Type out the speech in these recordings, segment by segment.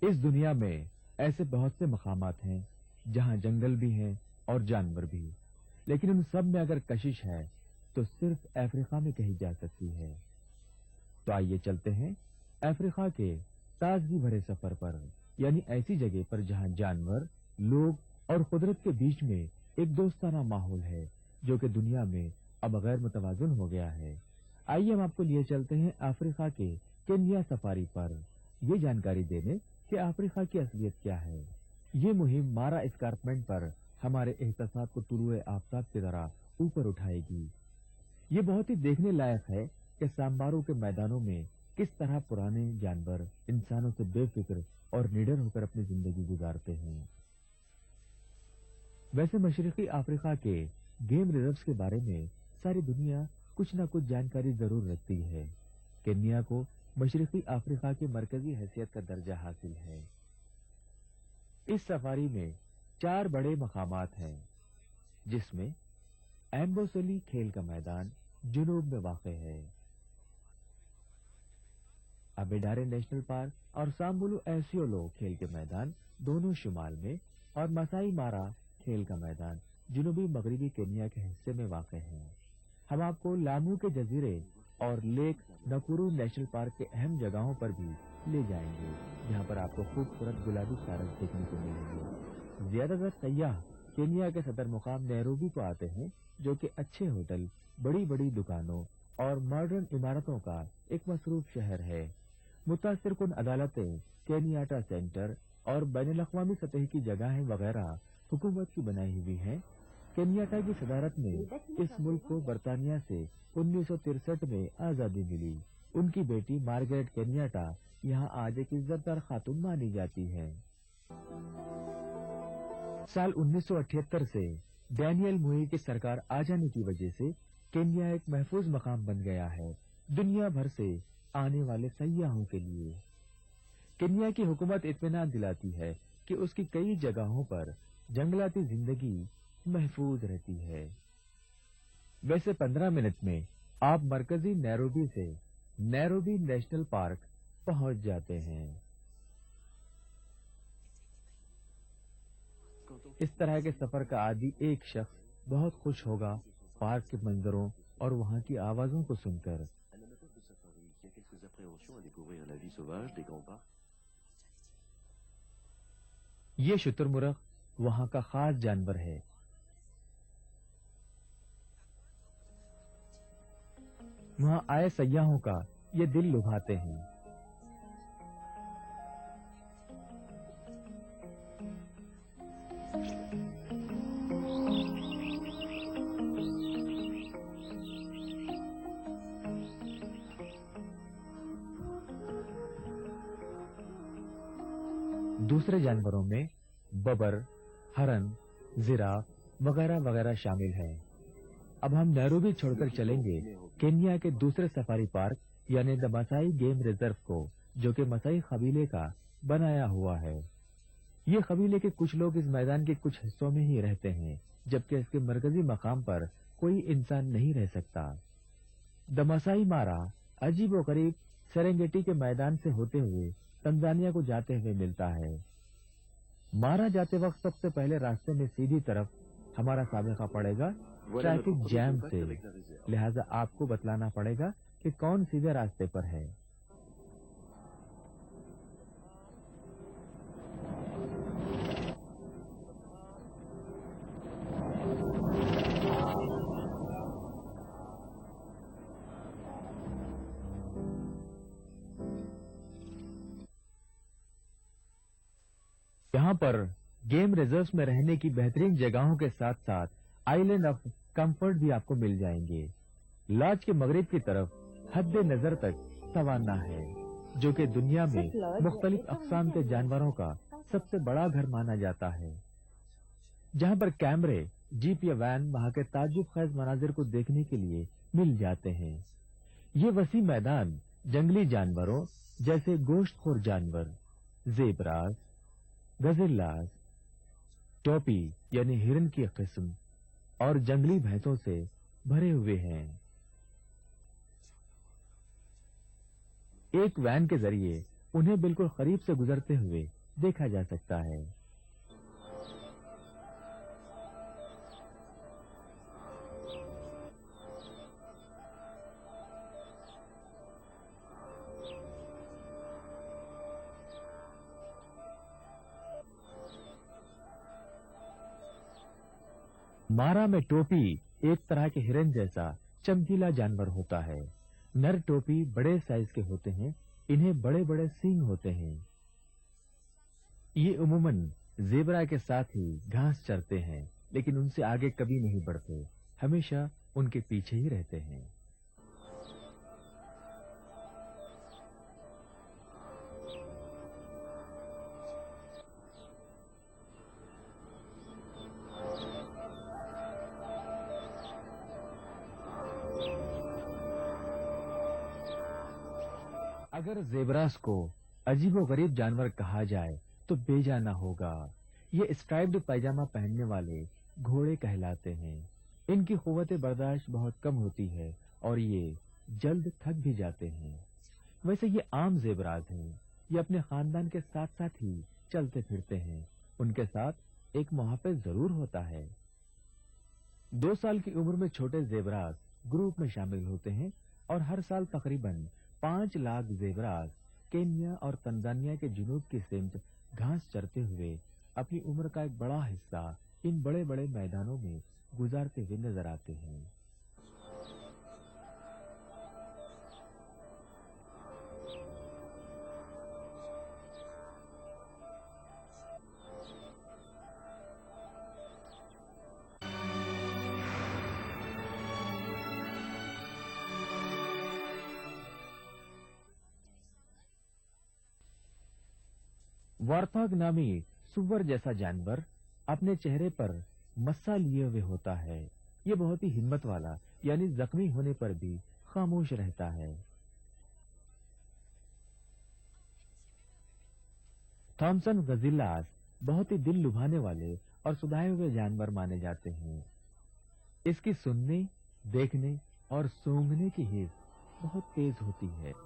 इस दुनिया में ऐसे बहुत से मकामात हैं जहां जंगल भी हैं और जानवर भी, लेकिन उन सब में अगर कशिश है तो सिर्फ अफ्रीका में कही जा सकती है। तो आइए चलते हैं अफ्रीका के ताजगी भरे सफर पर, यानी ऐसी जगह पर जहां जानवर, लोग और कुदरत के बीच में एक दोस्ताना माहौल है जो कि दुनिया में अब गैर मुतवाज़िन हो गया है। आइए हम आपको लिए चलते हैं अफ्रीका के केन्या सफारी पर, ये जानकारी देने कि अफ्रीका की असलियत क्या है। ये मुहिम मारा एस्कार्पमेंट पर हमारे एहसास को तुलुए आफताब की तरह ऊपर उठाएगी। ये बहुत ही देखने लायक है कि सांबारू के मैदानों में किस तरह पुराने जानवर इंसानों से बेफिक्र और निडर होकर अपनी जिंदगी गुजारते हैं। वैसे मशरकी अफ्रीका के गेम रिजर्व्स के बारे में सारी दुनिया कुछ न कुछ जानकारी जरूर रखती है। केन्या को मशरकी अफ्रीका की मरकजी हैसियत का दर्जा हासिल है। इस सफारी में 4 बड़े मकामात हैं, जिसमें एम्बोसली खेल का मैदान जुनूब में वाक़ है, अबेडारे नेशनल पार्क और सांबुलु एसियोलो खेल के मैदान दोनों शुमाल में, और मसाई मारा खेल का मैदान जुनूबी मगरबी केन्या के हिस्से में वाक़ है। हम आपको लामू के जजीरे और लेक नकुरू नेशनल पार्क के अहम जगहों पर भी ले जाएंगे, जहां पर आपको खूबसूरत गुलाबी सारस देखने को मिलेंगे। ज्यादातर सयाह केन्या के सदर मुकाम नैरोबी को आते हैं, जो कि अच्छे होटल, बड़ी बड़ी दुकानों और मॉडर्न इमारतों का एक मसरूफ शहर है। मुतासिर कुन अदालतें, केनियाटा सेंटर और बैनुल-अक़वामी सतह की जगहें वगैरह हुकूमत की बनाई हुई हैं। केनियाटा की सदारत में इस मुल्क को बरतानिया से 1963 में आजादी मिली। उनकी बेटी मार्गरेट केनियाटा यहाँ आज एक इज्जतदार खातून मानी जाती है। साल 1978 से डैनियल मुई की सरकार आ जाने की वजह से केन्या एक महफूज मकाम बन गया है दुनिया भर से आने वाले सयाहों के लिए। केन्या की हुकूमत इत्मीनान दिलाती है कि उसकी कई जगहों पर जंगलाती जिंदगी महफूज रहती है। वैसे 15 मिनट में आप मरकजी नैरोबी से नैरोबी नेशनल पार्क पहुंच जाते हैं। इस तरह के सफर का आदी एक शख्स बहुत खुश होगा पार्क के मंजरों और वहां की आवाजों को सुनकर। ये शुतुरमुर्ग वहां का खास जानवर है। वहां आए सयाहों का ये दिल लुभाते हैं। दूसरे जानवरों में बबर, हरन, जिराफ वगैरह वगैरह शामिल हैं। अब हम नैरोबी छोड़कर चलेंगे केन्या के दूसरे सफारी पार्क यानी द मसाई गेम रिजर्व को, जो कि मसाई कबीले का बनाया हुआ है। ये कबीले के कुछ लोग इस मैदान के कुछ हिस्सों में ही रहते हैं, जबकि इसके मरकजी मकाम पर कोई इंसान नहीं रह सकता। द मसाई मारा अजीबोगरीब सेरेंगेटी के मैदान से होते हुए तंजानिया को जाते हुए मिलता है। मारा जाते वक्त सबसे पहले रास्ते में सीधी तरफ हमारा साबिका पड़ेगा ट्रैफिक जैम से, लिहाजा आपको बतलाना पड़ेगा कि कौन सीधे रास्ते पर है। यहाँ पर गेम रिजर्व्स में रहने की बेहतरीन जगहों के साथ साथ आइलैंड ऑफ कंफर्ट भी आपको मिल जाएंगे। लॉज के मगरिब की तरफ हद नजर तक सवाना है, जो कि दुनिया में मुख्तलिफ अक़साम के जानवरों का सबसे बड़ा घर माना जाता है, जहाँ पर कैमरे, जीप या वैन वहाँ के ताज्जुब खेज मनाजिर को देखने के लिए मिल जाते हैं। ये वसी मैदान जंगली जानवरों जैसे गोश्तखोर जानवर, ज़ेब्रास, गजिल्लास, टोपी यानी हिरन की किस्म और जंगली भैंसों से भरे हुए हैं। एक वैन के जरिए उन्हें बिल्कुल करीब से गुजरते हुए देखा जा सकता है। मारा में टोपी एक तरह के हिरन जैसा चमकीला जानवर होता है। नर टोपी बड़े साइज के होते हैं, इन्हें बड़े बड़े सींग होते हैं। ये उम्मूमन ज़ेबरा के साथ ही घास चरते हैं, लेकिन उनसे आगे कभी नहीं बढ़ते, हमेशा उनके पीछे ही रहते हैं। अगर ज़ेब्रास को अजीबोगरीब जानवर कहा जाए तो बेजाना होगा। ये स्ट्राइप्ड पैजामा पहनने वाले घोड़े कहलाते हैं। इनकी कुव्वत बर्दाश्त बहुत कम होती है और ये जल्द थक भी जाते हैं। वैसे ये आम ज़ेब्रास हैं। ये अपने खानदान के साथ साथ ही चलते फिरते हैं। उनके साथ एक मुहाफिज जरूर होता है। 2 साल की उम्र में छोटे ज़ेब्रास ग्रुप में शामिल होते हैं और हर साल तकरीबन 5 लाख ज़ेब्रास केन्या और तंजानिया के जुनूब की सिमत घास चरते हुए अपनी उम्र का एक बड़ा हिस्सा इन बड़े बड़े मैदानों में गुजारते हुए नजर आते हैं। वॉर्थॉग नामी सुअर जैसा जानवर अपने चेहरे पर मस्सा लिए हुए होता है। ये बहुत ही हिम्मत वाला यानी जख्मी होने पर भी खामोश रहता है। थॉमसन गजिल्लास बहुत ही दिल लुभाने वाले और सुधाए हुए जानवर माने जाते हैं। इसकी सुनने, देखने और सूंघने की हिस्स बहुत तेज होती है।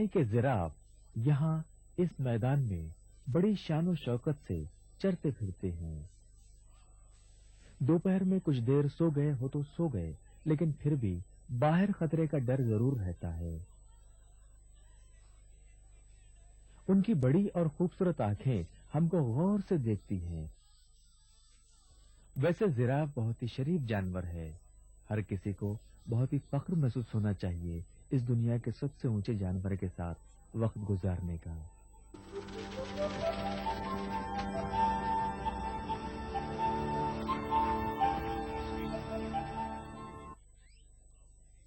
के जिराफ यहाँ इस मैदान में बड़ी शान शौकत से चरते फिरते हैं। दोपहर में कुछ देर सो गए हो तो सो गए, लेकिन फिर भी बाहर खतरे का डर जरूर रहता है। उनकी बड़ी और खूबसूरत आंखें हमको गौर से देखती हैं। वैसे जिराफ बहुत ही शरीफ जानवर है। हर किसी को बहुत ही फख्र महसूस होना चाहिए इस दुनिया के सबसे ऊंचे जानवर के साथ वक्त गुजारने का।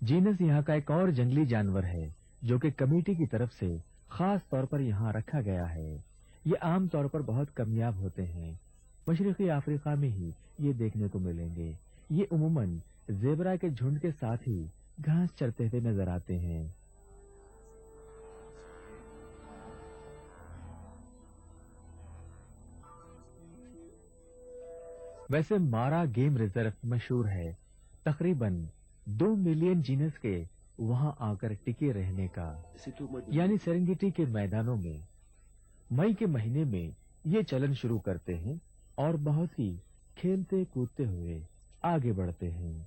जीनस यहाँ का एक और जंगली जानवर है जो कि कमेटी की तरफ से खास तौर पर यहाँ रखा गया है। ये आम तौर पर बहुत कामयाब होते हैं। मशरकी अफ्रीका में ही ये देखने को मिलेंगे। ये उम्मूमन ज़ेबरा के झुंड के साथ ही घास चरते हुए नजर आते हैं। वैसे मारा गेम रिजर्व मशहूर है तकरीबन 2 मिलियन जीनस के वहां आकर टिके रहने का। यानी सेरेंगेटी के मैदानों में मई के महीने में ये चलन शुरू करते हैं और बहुत ही खेलते कूदते हुए आगे बढ़ते हैं।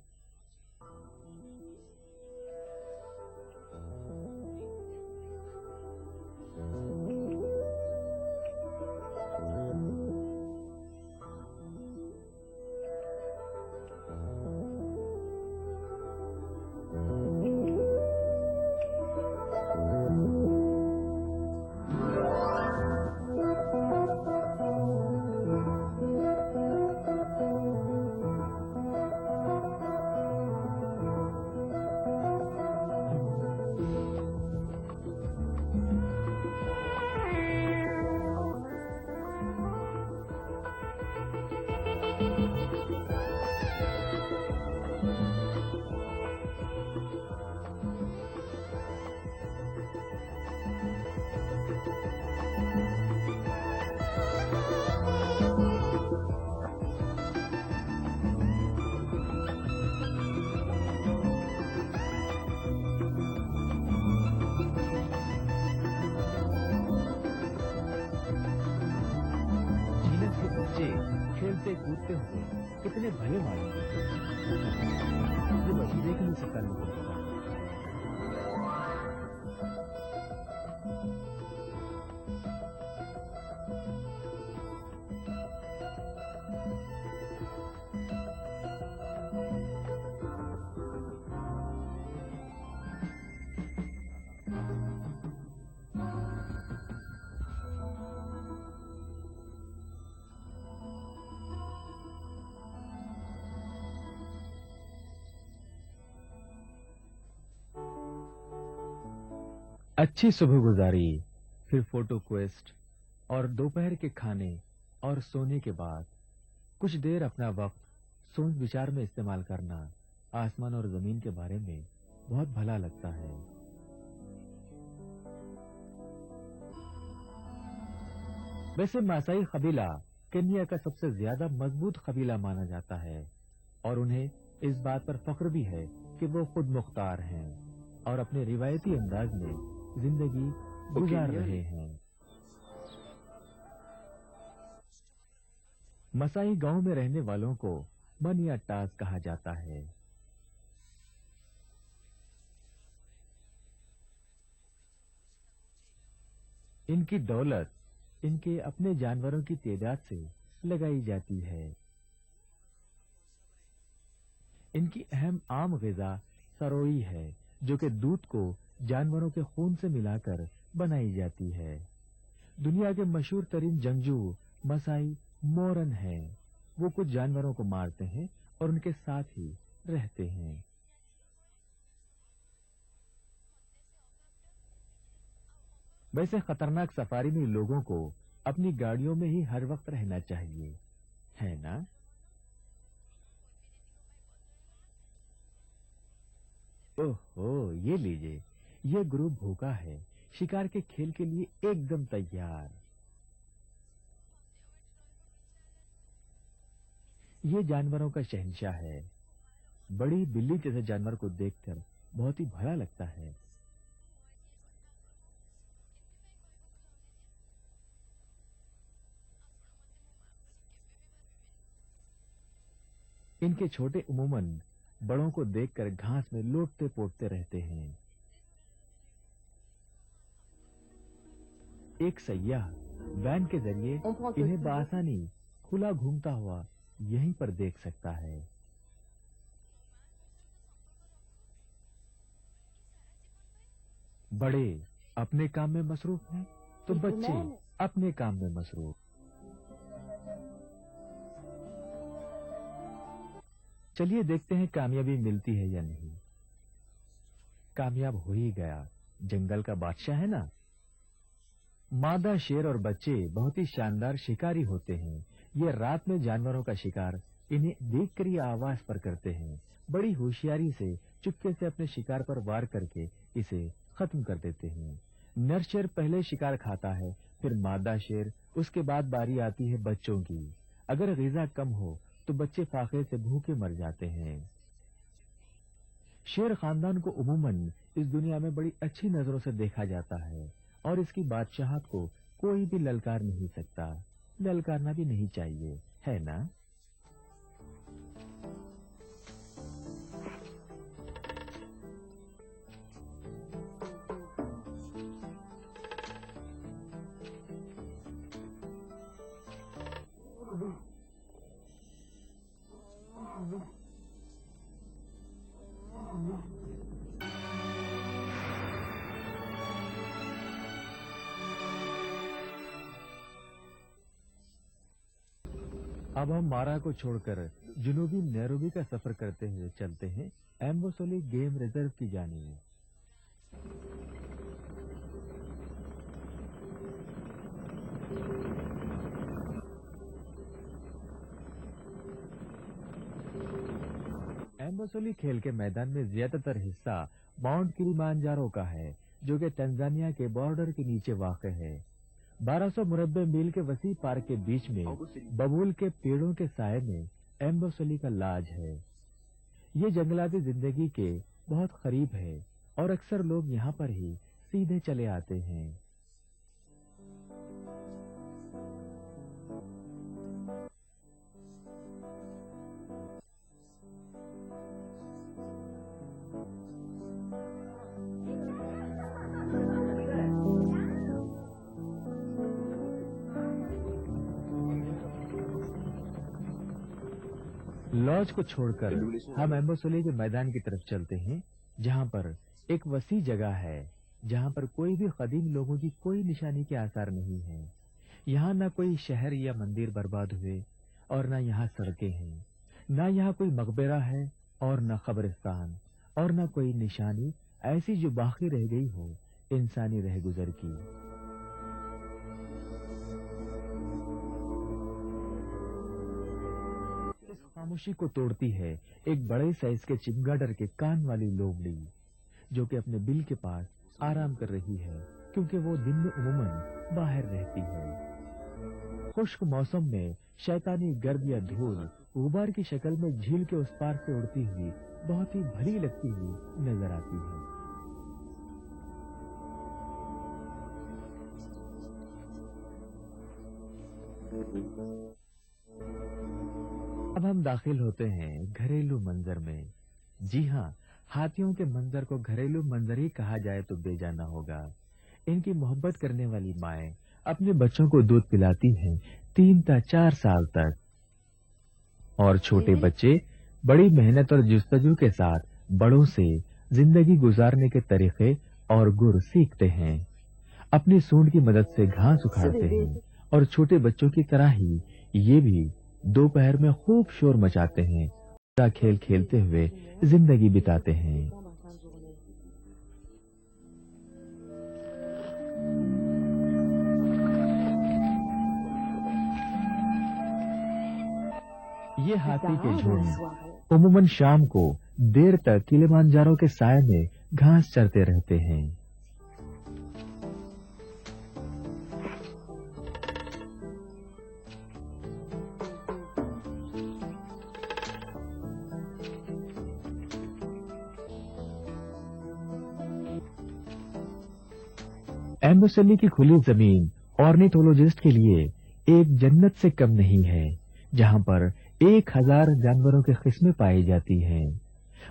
खेलते कूदते हुए कितने भले मालूम होते हैं, जो बस देखने से कर्म को पता है। अच्छी सुबह गुजारी, फिर फोटो क्वेस्ट और दोपहर के खाने और सोने के बाद कुछ देर अपना वक्त सोच विचार में इस्तेमाल करना आसमान और जमीन के बारे में बहुत भला लगता है। वैसे मासाई कबीला केन्या का सबसे ज्यादा मजबूत कबीला माना जाता है और उन्हें इस बात पर फख्र भी है कि वो खुद मुख्तार हैं और अपने रिवायती अंदाज में जिंदगी गुजार रहे हैं। मसाई गांव में रहने वालों को मनिया टास कहा जाता है। इनकी दौलत इनके अपने जानवरों की तादाद से लगाई जाती है। इनकी अहम आम ग़िज़ा सरोई है, जो कि दूध को जानवरों के खून से मिलाकर बनाई जाती है। दुनिया के मशहूर तरीन जंगजू मसाई मोरन हैं। वो कुछ जानवरों को मारते हैं और उनके साथ ही रहते हैं। वैसे खतरनाक सफारी में लोगों को अपनी गाड़ियों में ही हर वक्त रहना चाहिए, है ना? ओहो, ये लीजिए, ये ग्रुप भूखा है, शिकार के खेल के लिए एकदम तैयार। ये जानवरों का शहंशाह है। बड़ी बिल्ली जैसे जानवर को देखकर बहुत ही भला लगता है। इनके छोटे उमूमन बड़ों को देखकर घास में लोटते पोटते रहते हैं। एक सैयाह वैन के जरिए इन्हें बआसानी खुला घूमता हुआ यहीं पर देख सकता है। बड़े अपने काम में मसरूफ हैं, तो बच्चे अपने काम में मसरूफ। चलिए देखते हैं कामयाबी मिलती है या नहीं। कामयाब हो ही गया, जंगल का बादशाह है ना। मादा शेर और बच्चे बहुत ही शानदार शिकारी होते हैं। ये रात में जानवरों का शिकार इन्हें देखकर ही आवाज पर करते हैं। बड़ी होशियारी से चुपके से अपने शिकार पर वार करके इसे खत्म कर देते हैं। नर शेर पहले शिकार खाता है, फिर मादा शेर, उसके बाद बारी आती है बच्चों की। अगर ग़िज़ा कम हो तो बच्चे फाके से भूखे मर जाते हैं। शेर खानदान को उमूमन इस दुनिया में बड़ी अच्छी नजरों से देखा जाता है और इसकी बादशाहत को कोई भी ललकार नहीं सकता। ललकारना भी नहीं चाहिए, है ना? अब हम मारा को छोड़कर जुनूबी नैरोबी का सफर करते हुए चलते हैं एम्बोसोली गेम रिजर्व की जानिब। एम्बोसोली खेल के मैदान में ज्यादातर हिस्सा माउंट किलिमांजारो का है, जो कि तंजानिया के बॉर्डर के नीचे वाक़ है। 1200 मुरब्बे मील के वसी पार्क के बीच में बबूल के पेड़ों के साए में एम्बोसोली का लाज है। ये जंगलाती जिंदगी के बहुत करीब है और अक्सर लोग यहाँ पर ही सीधे चले आते हैं। लॉज को छोड़कर हम एम्बोसोली के मैदान की तरफ चलते हैं, जहाँ पर एक वसी जगह है, जहाँ पर कोई भी कदीम लोगों की कोई निशानी के आसार नहीं है। यहाँ न कोई शहर या मंदिर बर्बाद हुए और न यहाँ सड़कें हैं, न यहाँ कोई मकबरा है और न कब्रिस्तान, और न कोई निशानी ऐसी जो बाकी रह गई हो इंसानी रह गुजर की। इस खामोशी को तोड़ती है एक बड़े साइज के चिमगाडर के कान वाली लोमड़ी, जो कि अपने बिल के पास आराम कर रही है, क्योंकि वो दिन में उमूमन बाहर रहती है। खुश्क मौसम में शैतानी गर्द या धूल गुबार की शक्ल में झील के उस पार से उड़ती हुई बहुत ही भली लगती हुई नजर आती है। अब हम दाखिल होते हैं घरेलू मंजर में। जी हाँ, हाथियों के मंजर को घरेलू मंजर ही कहा जाए तो बेजाना होगा। इनकी मोहब्बत करने वाली माएं अपने बच्चों को दूध पिलाती हैं 3 या 4 साल तक, और छोटे बच्चे बड़ी मेहनत और जुस्तजू के साथ बड़ों से जिंदगी गुजारने के तरीके और गुर सीखते हैं। अपनी सूंड की मदद से घास उखाड़ते हैं और छोटे बच्चों की तरह ही ये भी दोपहर में खूब शोर मचाते हैं, खेल खेलते हुए जिंदगी बिताते हैं। ये हाथी के झुंड उमूमन शाम को देर तक किलिमांजारो के साए में घास चरते रहते हैं। एम्बोसेली की खुली जमीन ऑर्निथोलॉजिस्ट के लिए एक जन्नत से कम नहीं है, जहां पर 1000 जानवरों की किस्में पाई जाती हैं।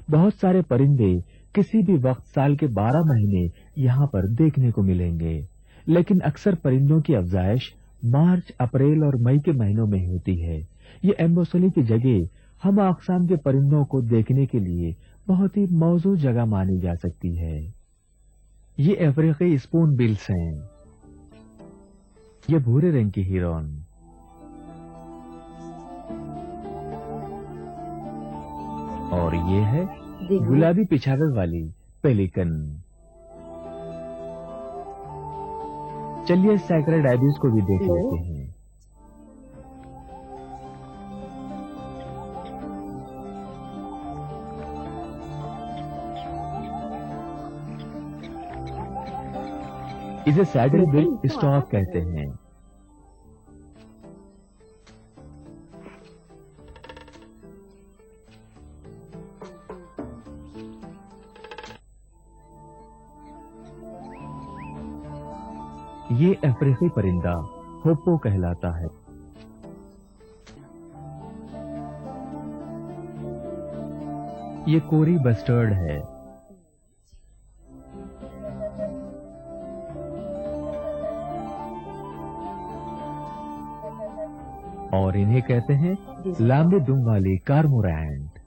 बहुत सारे परिंदे किसी भी वक्त साल के 12 महीने यहाँ पर देखने को मिलेंगे, लेकिन अक्सर परिंदों की अफजाइश मार्च, अप्रैल और मई के महीनों में होती है। ये एम्बोसेली की जगह हम अक़साम के परिंदों को देखने के लिए बहुत ही मौजूद जगह मानी जा सकती है। ये अफ्रीकी स्पून बिल्स हैं। ये भूरे रंग की हिरन, और ये है गुलाबी पिछावर वाली पेलिकन। चलिए सैक्रेड आइबिस को भी देख लेते हैं। इसे सैडल बिल स्टॉक कहते हैं। ये अफ्रीकी परिंदा होप्पो कहलाता है। ये कोरी बस्टर्ड है। और इन्हें कहते हैं लंबे दुम वाली कार्मोरैंट।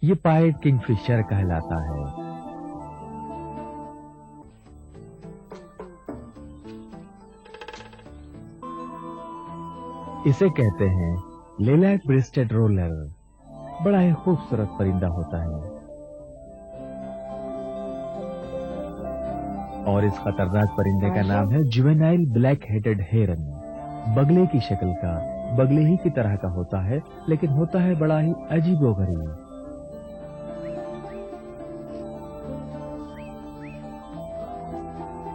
ये पाइड किंगफिशर कहलाता है। इसे कहते हैं लिलैक ब्रेस्टेड रोलर। बड़ा ही खूबसूरत परिंदा होता है, और इस खतरनाक परिंदे का नाम है जुवेनाइल ब्लैक हेडेड हेरन। बगले की शक्ल का, बगले ही की तरह का होता है, लेकिन होता है बड़ा ही अजीबोगरीब।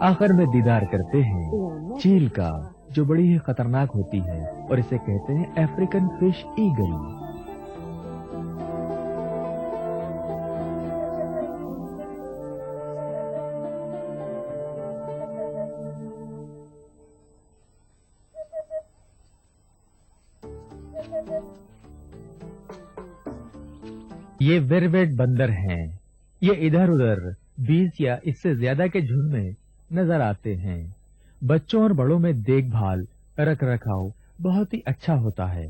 आखिर में दीदार करते हैं चील का, जो बड़ी ही खतरनाक होती है, और इसे कहते हैं अफ्रीकन फिश ईगल। ये वेरवेट बंदर हैं। ये इधर उधर 20 या इससे ज्यादा के झुंड में नजर आते हैं। बच्चों और बड़ों में देखभाल रख रखाव बहुत ही अच्छा होता है।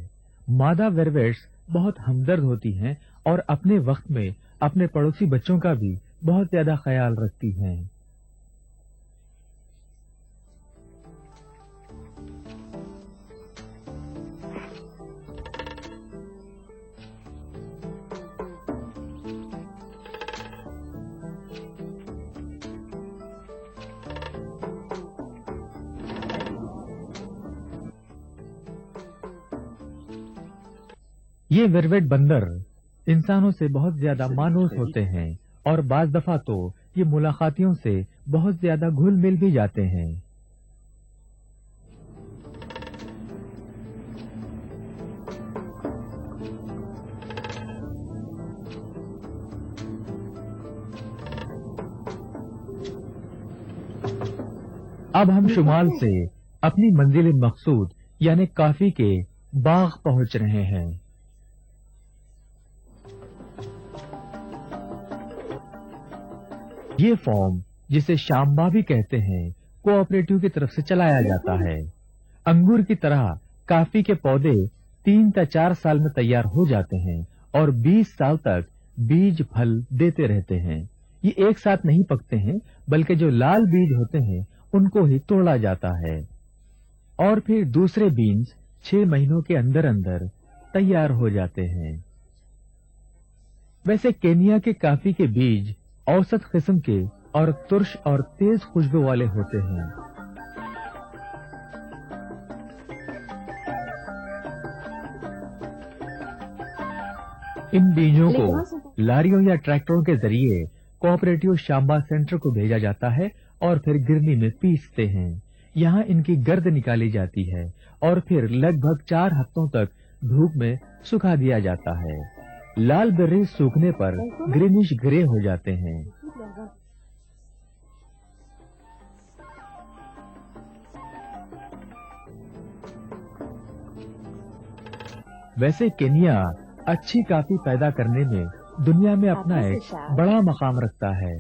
मादा वेरवेट्स बहुत हमदर्द होती हैं और अपने वक्त में अपने पड़ोसी बच्चों का भी बहुत ज्यादा ख्याल रखती हैं। ये वेरवेट बंदर इंसानों से बहुत ज्यादा मानूस होते हैं और बाज दफा तो ये मुलाकातियों से बहुत ज्यादा घुल मिल भी जाते हैं। अब हम शुमाल से अपनी मंजिल मकसूद यानी काफी के बाग पहुंच रहे हैं। ये फॉर्म, जिसे शाम्बा भी कहते हैं, कोऑपरेटिव की तरफ से चलाया जाता है। अंगूर की तरह काफी के पौधे 3 से 4 साल में तैयार हो जाते हैं और 20 साल तक बीज फल देते रहते हैं। ये एक साथ नहीं पकते हैं, बल्कि जो लाल बीज होते हैं उनको ही तोड़ा जाता है और फिर दूसरे बीन्स 6 महीनों के अंदर अंदर तैयार हो जाते हैं। वैसे केनिया के काफी के बीज औसत किस्म के और तुर्श और तेज खुशबू वाले होते हैं। इन बीजों को लारियों या ट्रैक्टरों के जरिए कोऑपरेटिव शाम्बा सेंटर को भेजा जाता है और फिर गिरनी में पीसते हैं। यहाँ इनकी गर्द निकाली जाती है और फिर लगभग 4 हफ्तों तक धूप में सुखा दिया जाता है। लाल बेर्री सूखने पर ग्रीनिश ग्रे हो जाते हैं। वैसे केनिया अच्छी काफी पैदा करने में दुनिया में अपना एक बड़ा मकाम रखता है।